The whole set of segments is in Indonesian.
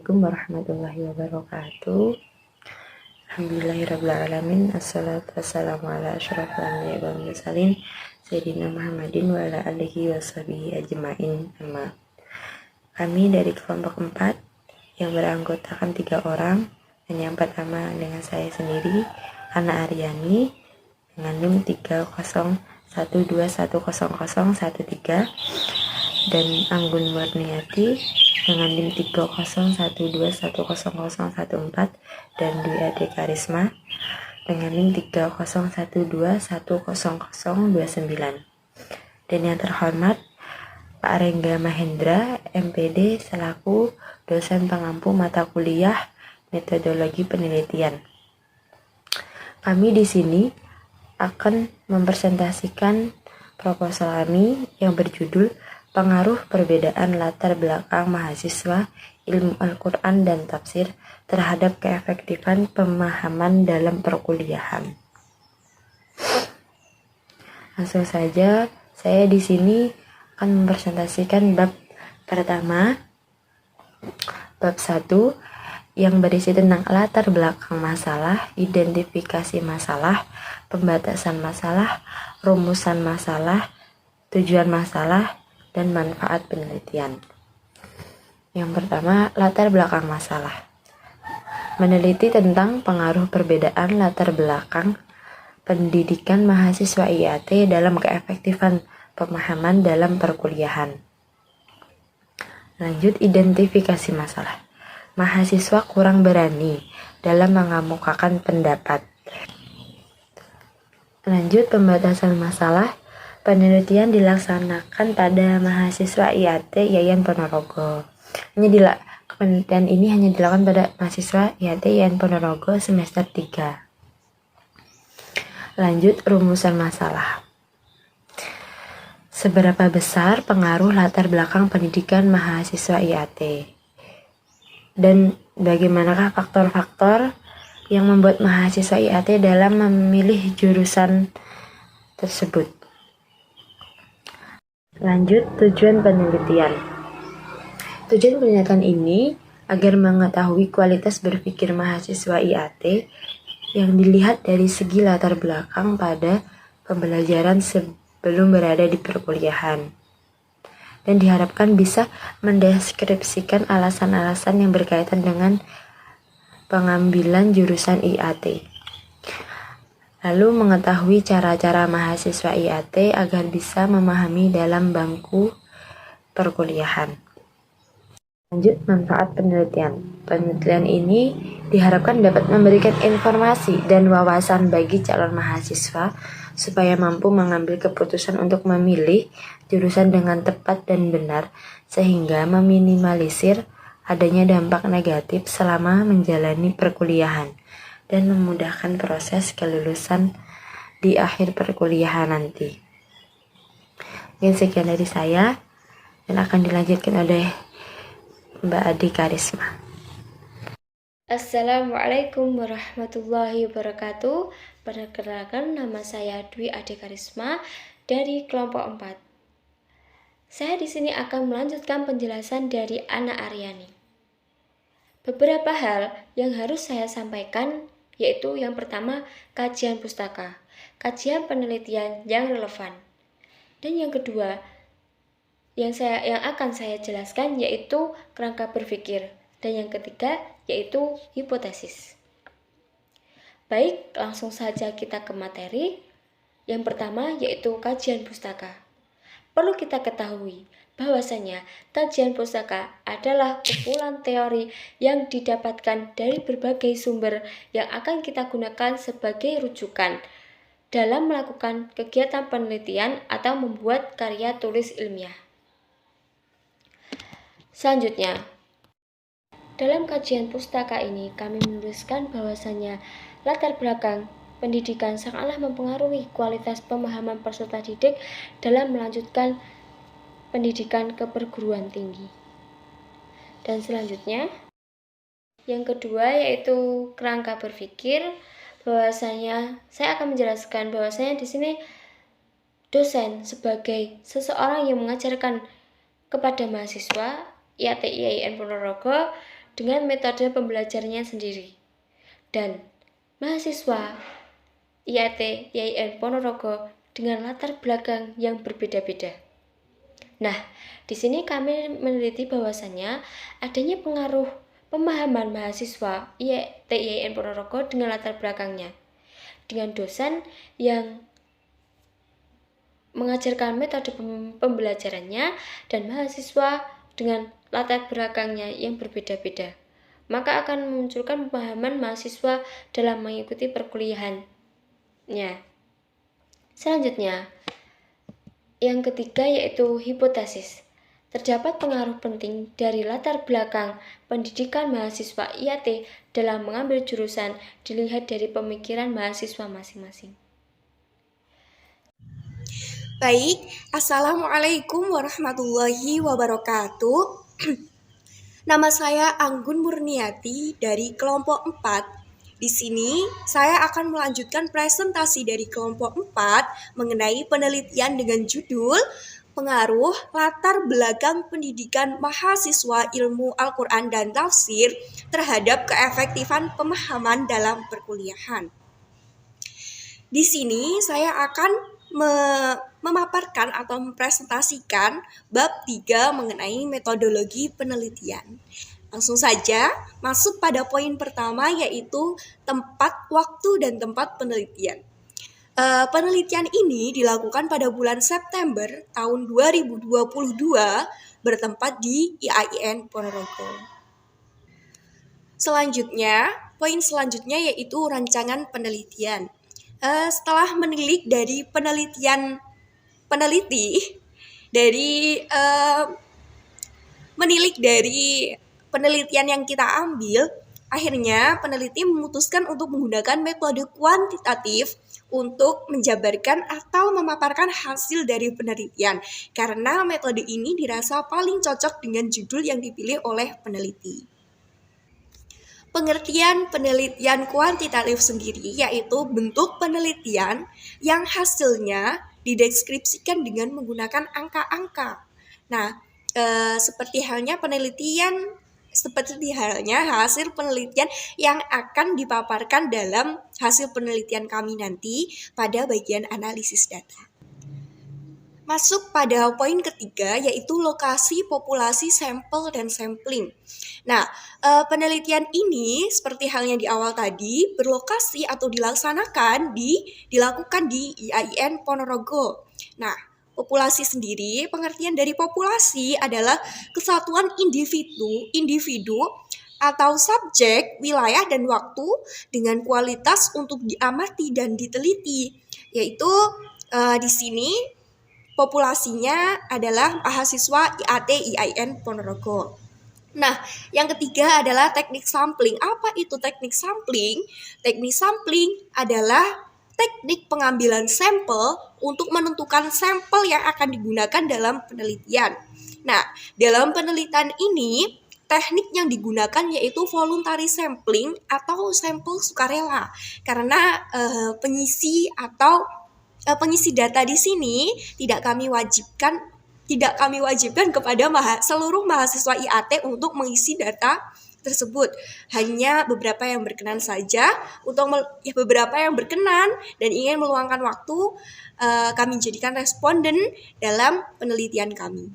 Assalamualaikum warahmatullahi wabarakatuh. Alhamdulillahirrabbilalamin. Assalatu wassalamu ala asyrafil anbiya'i wal mursalin Sayyidina Muhammadin wa ala alihi washabihi ajma'in. Amma. Kami dari kelompok 4 yang beranggotakan 3 orang. Dan yang pertama dengan saya sendiri, Ana Aryani, dengan NIM 301210013, dan Anggun Murniati dengan NIM 301210014, dan Dwi Ade Karisma dengan NIM 301210029. Dan yang terhormat Pak Rengga Mahendra, MPD, selaku dosen pengampu mata kuliah metodologi penelitian. Kami di sini akan mempresentasikan proposal kami yang berjudul Pengaruh Perbedaan Latar Belakang Mahasiswa Ilmu Al-Quran dan Tafsir terhadap keefektifan pemahaman dalam perkuliahan. Langsung saja, saya di sini akan mempresentasikan bab pertama, bab 1, yang berisi tentang latar belakang masalah, identifikasi masalah, pembatasan masalah, rumusan masalah, tujuan masalah, dan manfaat penelitian. Yang pertama, latar belakang masalah. Meneliti tentang pengaruh perbedaan latar belakang pendidikan mahasiswa IAT dalam keefektifan pemahaman dalam perkuliahan. Lanjut, identifikasi masalah. Mahasiswa kurang berani dalam mengemukakan pendapat. Lanjut, pembatasan masalah. Penelitian dilaksanakan pada mahasiswa IAT Yayan Ponorogo. Penelitian ini hanya dilakukan pada mahasiswa IAT Yayan Ponorogo semester 3. Lanjut, rumusan masalah. Seberapa besar pengaruh latar belakang pendidikan mahasiswa IAT? Dan bagaimanakah faktor-faktor yang membuat mahasiswa IAT dalam memilih jurusan tersebut? Lanjut, tujuan penelitian. Tujuan penelitian ini agar mengetahui kualitas berpikir mahasiswa IAT yang dilihat dari segi latar belakang pada pembelajaran sebelum berada di perkuliahan, dan diharapkan bisa mendeskripsikan alasan-alasan yang berkaitan dengan pengambilan jurusan IAT. Lalu mengetahui cara-cara mahasiswa IAT agar bisa memahami dalam bangku perkuliahan. Lanjut, manfaat penelitian. Penelitian ini diharapkan dapat memberikan informasi dan wawasan bagi calon mahasiswa supaya mampu mengambil keputusan untuk memilih jurusan dengan tepat dan benar, sehingga meminimalisir adanya dampak negatif selama menjalani perkuliahan dan memudahkan proses kelulusan di akhir perkuliahan nanti. Mungkin sekian dari saya, dan akan dilanjutkan oleh Mbak Ade Karisma. Assalamualaikum warahmatullahi wabarakatuh. Perkenalkan, nama saya Dwi Ade Karisma dari kelompok 4. Saya di sini akan melanjutkan penjelasan dari Ana Aryani. Beberapa hal yang harus saya sampaikan yaitu yang pertama, kajian pustaka, kajian penelitian yang relevan. Dan yang kedua, yang akan saya jelaskan yaitu kerangka berpikir. Dan yang ketiga yaitu hipotesis. Baik, langsung saja kita ke materi. Yang pertama yaitu kajian pustaka. Perlu kita ketahui bahwasanya kajian pustaka adalah kumpulan teori yang didapatkan dari berbagai sumber yang akan kita gunakan sebagai rujukan dalam melakukan kegiatan penelitian atau membuat karya tulis ilmiah. Selanjutnya, dalam kajian pustaka ini kami menuliskan bahwasanya latar belakang pendidikan sangatlah mempengaruhi kualitas pemahaman peserta didik dalam melanjutkan pendidikan ke perguruan tinggi. Dan selanjutnya, yang kedua yaitu kerangka berpikir. Bahwasanya saya akan menjelaskan bahwasanya di sini dosen sebagai seseorang yang mengajarkan kepada mahasiswa IAT IAIN Ponorogo dengan metode pembelajarannya sendiri. Dan mahasiswa IAT YIN Ponorogo dengan latar belakang yang berbeda-beda. Nah, di sini kami meneliti bahwasannya adanya pengaruh pemahaman mahasiswa IAT YIN Ponorogo dengan latar belakangnya, dengan dosen yang mengajarkan metode pembelajarannya dan mahasiswa dengan latar belakangnya yang berbeda-beda, maka akan memunculkan pemahaman mahasiswa dalam mengikuti perkuliahannya. Selanjutnya, yang ketiga yaitu hipotesis. Terdapat pengaruh penting dari latar belakang pendidikan mahasiswa IAT dalam mengambil jurusan dilihat dari pemikiran mahasiswa masing-masing. Baik, Assalamualaikum warahmatullahi wabarakatuh. Nama saya Anggun Murniati dari kelompok 4. Di sini saya akan melanjutkan presentasi dari kelompok 4 mengenai penelitian dengan judul Pengaruh Latar Belakang Pendidikan Mahasiswa Ilmu Al-Quran dan Tafsir terhadap keefektifan pemahaman dalam perkuliahan. Di sini saya akan memaparkan atau mempresentasikan bab 3 mengenai metodologi penelitian. Langsung saja masuk pada poin pertama, yaitu tempat, waktu, dan tempat penelitian. Penelitian ini dilakukan pada bulan September tahun 2022 bertempat di IAIN Ponorogo. Selanjutnya, poin selanjutnya yaitu rancangan penelitian. Setelah menilik dari peneliti penelitian yang kita ambil, akhirnya peneliti memutuskan untuk menggunakan metode kuantitatif untuk menjabarkan atau memaparkan hasil dari penelitian, karena metode ini dirasa paling cocok dengan judul yang dipilih oleh peneliti. Pengertian penelitian kuantitatif sendiri yaitu bentuk penelitian yang hasilnya dideskripsikan dengan menggunakan angka-angka. Nah, seperti halnya hasil penelitian yang akan dipaparkan dalam hasil penelitian kami nanti pada bagian analisis data. Masuk pada poin ketiga, yaitu lokasi, populasi, sampel, dan sampling. Nah, penelitian ini seperti halnya di awal tadi berlokasi atau dilakukan di IAIN Ponorogo. Nah, populasi sendiri, pengertian dari populasi adalah kesatuan individu atau subjek, wilayah, dan waktu dengan kualitas untuk diamati dan diteliti, yaitu di sini populasinya adalah mahasiswa IAT IAIN Ponorogo. Nah, yang ketiga adalah teknik sampling. Apa itu teknik sampling? Teknik sampling adalah teknik pengambilan sampel untuk menentukan sampel yang akan digunakan dalam penelitian. Nah, dalam penelitian ini, teknik yang digunakan yaitu voluntary sampling atau sampel sukarela. Karena pengisi data di sini tidak kami wajibkan kepada seluruh mahasiswa IAT untuk mengisi data tersebut. Hanya beberapa yang berkenan saja. Untuk beberapa yang berkenan dan ingin meluangkan waktu, kami jadikan responden dalam penelitian kami.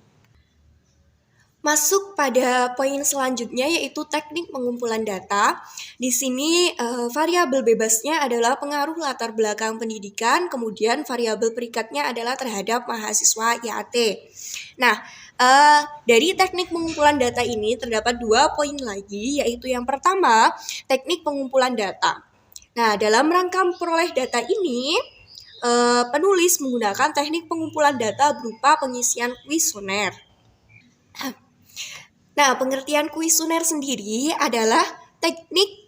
Masuk pada poin selanjutnya yaitu teknik pengumpulan data. Di sini variabel bebasnya adalah pengaruh latar belakang pendidikan, kemudian variabel perikatnya adalah terhadap mahasiswa IAT. Nah, dari teknik pengumpulan data ini terdapat 2 poin lagi, yaitu yang pertama, teknik pengumpulan data. Nah, dalam rangka memperoleh data ini, penulis menggunakan teknik pengumpulan data berupa pengisian kuesioner. Nah, pengertian kuesioner sendiri adalah teknik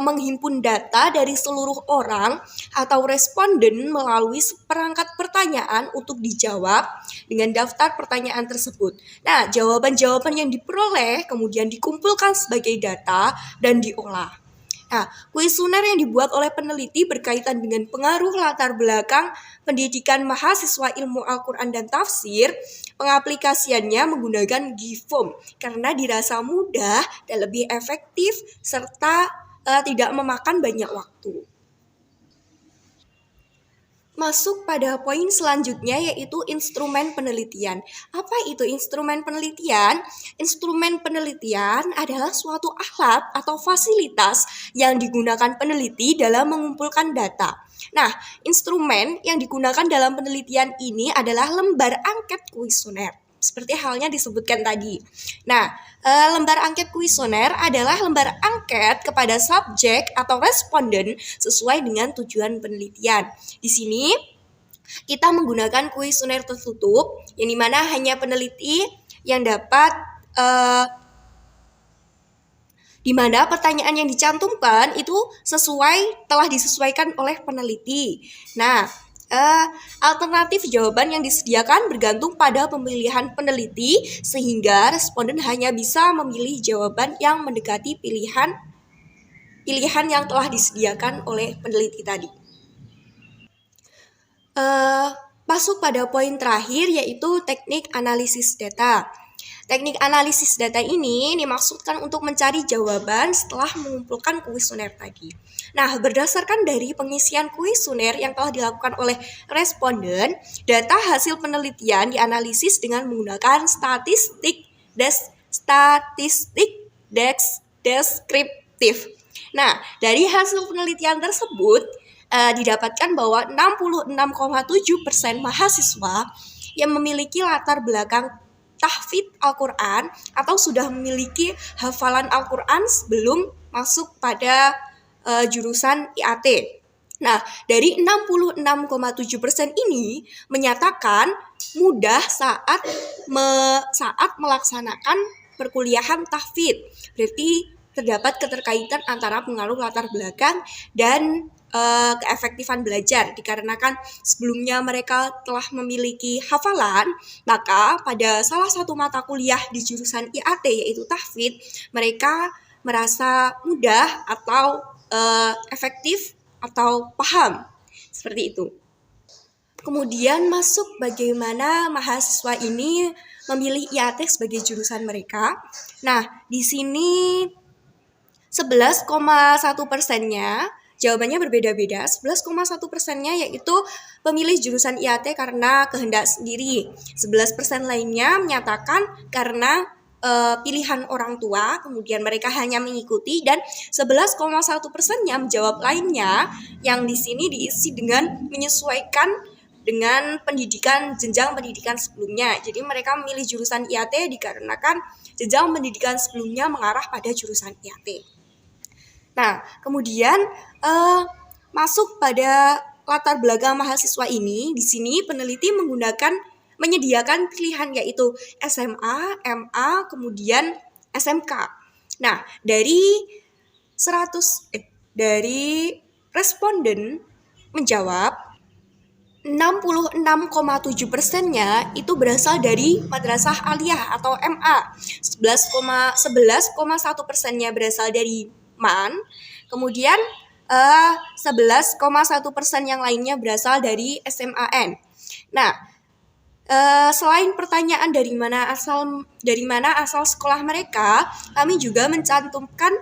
menghimpun data dari seluruh orang atau responden melalui seperangkat pertanyaan untuk dijawab dengan daftar pertanyaan tersebut. Nah, jawaban-jawaban yang diperoleh kemudian dikumpulkan sebagai data dan diolah. Nah, kuesioner yang dibuat oleh peneliti berkaitan dengan pengaruh latar belakang pendidikan mahasiswa ilmu Al-Quran dan tafsir. Pengaplikasiannya menggunakan GIFOM karena dirasa mudah dan lebih efektif serta tidak memakan banyak waktu. Masuk pada poin selanjutnya yaitu instrumen penelitian. Apa itu instrumen penelitian? Instrumen penelitian adalah suatu alat atau fasilitas yang digunakan peneliti dalam mengumpulkan data. Nah, instrumen yang digunakan dalam penelitian ini adalah lembar angket kuesioner. Seperti halnya disebutkan tadi. Nah, lembar angket kuesioner adalah lembar angket kepada subjek atau responden sesuai dengan tujuan penelitian. Di sini kita menggunakan kuesioner tertutup, yang dimana hanya peneliti yang dapat di mana pertanyaan yang dicantumkan itu telah disesuaikan oleh peneliti. Nah, alternatif jawaban yang disediakan bergantung pada pemilihan peneliti sehingga responden hanya bisa memilih jawaban yang mendekati pilihan yang telah disediakan oleh peneliti tadi. Masuk pada poin terakhir yaitu teknik analisis data. Teknik analisis data ini dimaksudkan untuk mencari jawaban setelah mengumpulkan kuesioner tadi. Nah, berdasarkan dari pengisian kuesioner yang telah dilakukan oleh responden, data hasil penelitian dianalisis dengan menggunakan statistik deskriptif. Nah, dari hasil penelitian tersebut didapatkan bahwa 66,7% mahasiswa yang memiliki latar belakang tahfidz Al-Quran atau sudah memiliki hafalan Al-Quran sebelum masuk pada jurusan IAT. Nah, dari 66,7% ini menyatakan mudah saat melaksanakan perkuliahan tahfidz. Berarti terdapat keterkaitan antara pengaruh latar belakang dan keefektifan belajar, dikarenakan sebelumnya mereka telah memiliki hafalan, maka pada salah satu mata kuliah di jurusan IAT yaitu tahfidz, mereka merasa mudah atau efektif atau paham, seperti itu. Kemudian masuk bagaimana mahasiswa ini memilih IAT sebagai jurusan mereka. Nah, di sini 11,1%-nya jawabannya berbeda-beda. 11,1%-nya yaitu pemilih jurusan IAT karena kehendak sendiri. 11% lainnya menyatakan karena pilihan orang tua, kemudian mereka hanya mengikuti, dan 11,1%-nya menjawab lainnya yang di sini diisi dengan menyesuaikan dengan jenjang pendidikan sebelumnya. Jadi mereka memilih jurusan IAT dikarenakan jenjang pendidikan sebelumnya mengarah pada jurusan IAT. Nah, kemudian masuk pada latar belakang mahasiswa ini, di sini peneliti menyediakan pilihan yaitu SMA, MA, kemudian SMK. Nah, dari responden menjawab 66,7%-nya itu berasal dari madrasah aliyah atau MA. 11,1%-nya berasal dari MAN, kemudian 11,1% yang lainnya berasal dari SMAN. Nah, selain pertanyaan dari mana asal sekolah mereka, kami juga mencantumkan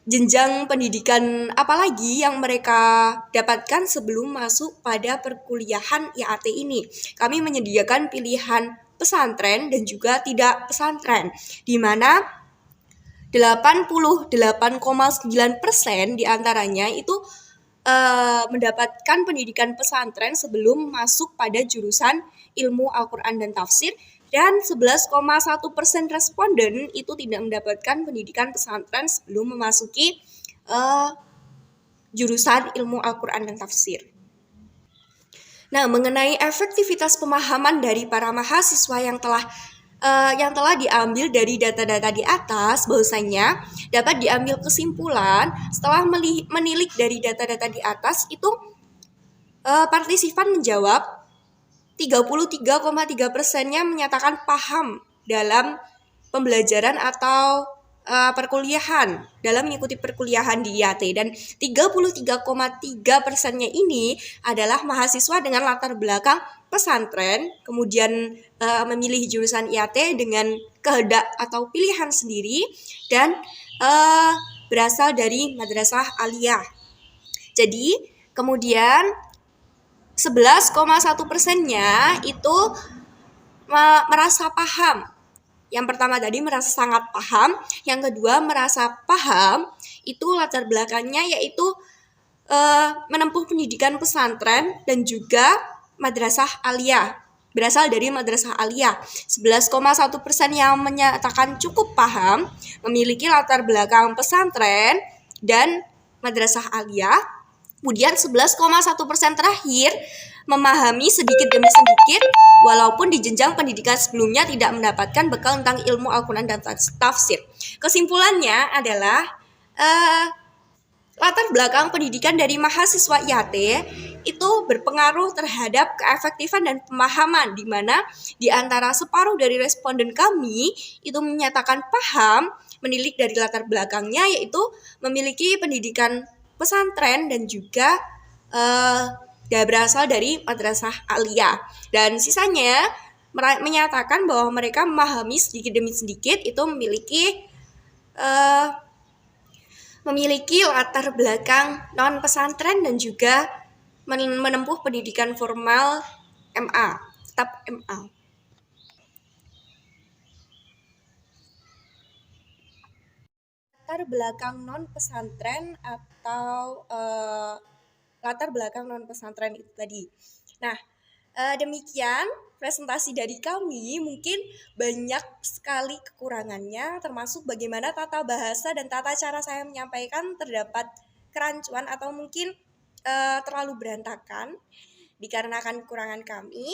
jenjang pendidikan apalagi yang mereka dapatkan sebelum masuk pada perkuliahan IAT ini. Kami menyediakan pilihan pesantren dan juga tidak pesantren, di mana 88,9% diantaranya itu mendapatkan pendidikan pesantren sebelum masuk pada jurusan ilmu Al-Quran dan tafsir, dan 11,1% responden itu tidak mendapatkan pendidikan pesantren sebelum memasuki jurusan ilmu Al-Quran dan tafsir. Nah, mengenai efektivitas pemahaman dari para mahasiswa yang telah diambil dari data-data di atas, bahwasanya dapat diambil kesimpulan setelah menilik dari data-data di atas itu partisipan menjawab 33,3%-nya menyatakan paham dalam pembelajaran atau perkuliahan, dalam mengikuti perkuliahan di IAT, dan 33,3%-nya ini adalah mahasiswa dengan latar belakang pesantren, kemudian memilih jurusan IAT dengan kehendak atau pilihan sendiri, dan berasal dari madrasah aliyah. Jadi kemudian 11,1%-nya itu merasa paham. Yang pertama tadi merasa sangat paham, yang kedua merasa paham itu latar belakangnya yaitu menempuh pendidikan pesantren dan juga madrasah aliyah, berasal dari madrasah aliyah. 11,1% yang menyatakan cukup paham, memiliki latar belakang pesantren dan madrasah aliyah. Kemudian 11,1% terakhir memahami sedikit demi sedikit, walaupun di jenjang pendidikan sebelumnya tidak mendapatkan bekal tentang ilmu Al-Quran dan tafsir. Kesimpulannya adalah latar belakang pendidikan dari mahasiswa IAT itu berpengaruh terhadap keefektifan dan pemahaman, di mana di antara separuh dari responden kami itu menyatakan paham menilik dari latar belakangnya, yaitu memiliki pendidikan pesantren dan juga berasal dari madrasah aliyah, dan sisanya menyatakan bahwa mereka memahami sedikit demi sedikit, itu memiliki latar belakang non pesantren dan juga menempuh pendidikan formal MA, tetap MA. Latar belakang non pesantren atau latar belakang non pesantren itu tadi. Nah, demikian presentasi dari kami. Mungkin banyak sekali kekurangannya, termasuk bagaimana tata bahasa dan tata cara saya menyampaikan terdapat kerancuan atau mungkin terlalu berantakan dikarenakan kekurangan kami.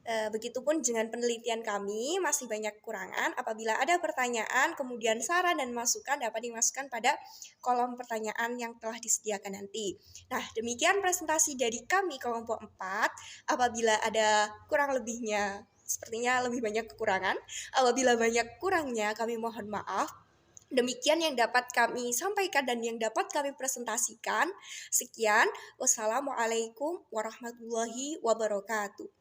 Begitupun dengan penelitian kami, masih banyak kekurangan. Apabila ada pertanyaan, kemudian saran dan masukan dapat dimasukkan pada kolom pertanyaan yang telah disediakan nanti. Nah, demikian presentasi dari kami kelompok 4. Apabila ada kurang lebihnya, sepertinya lebih banyak kekurangan. Apabila banyak kurangnya, kami mohon maaf. Demikian yang dapat kami sampaikan dan yang dapat kami presentasikan. Sekian, wassalamualaikum warahmatullahi wabarakatuh.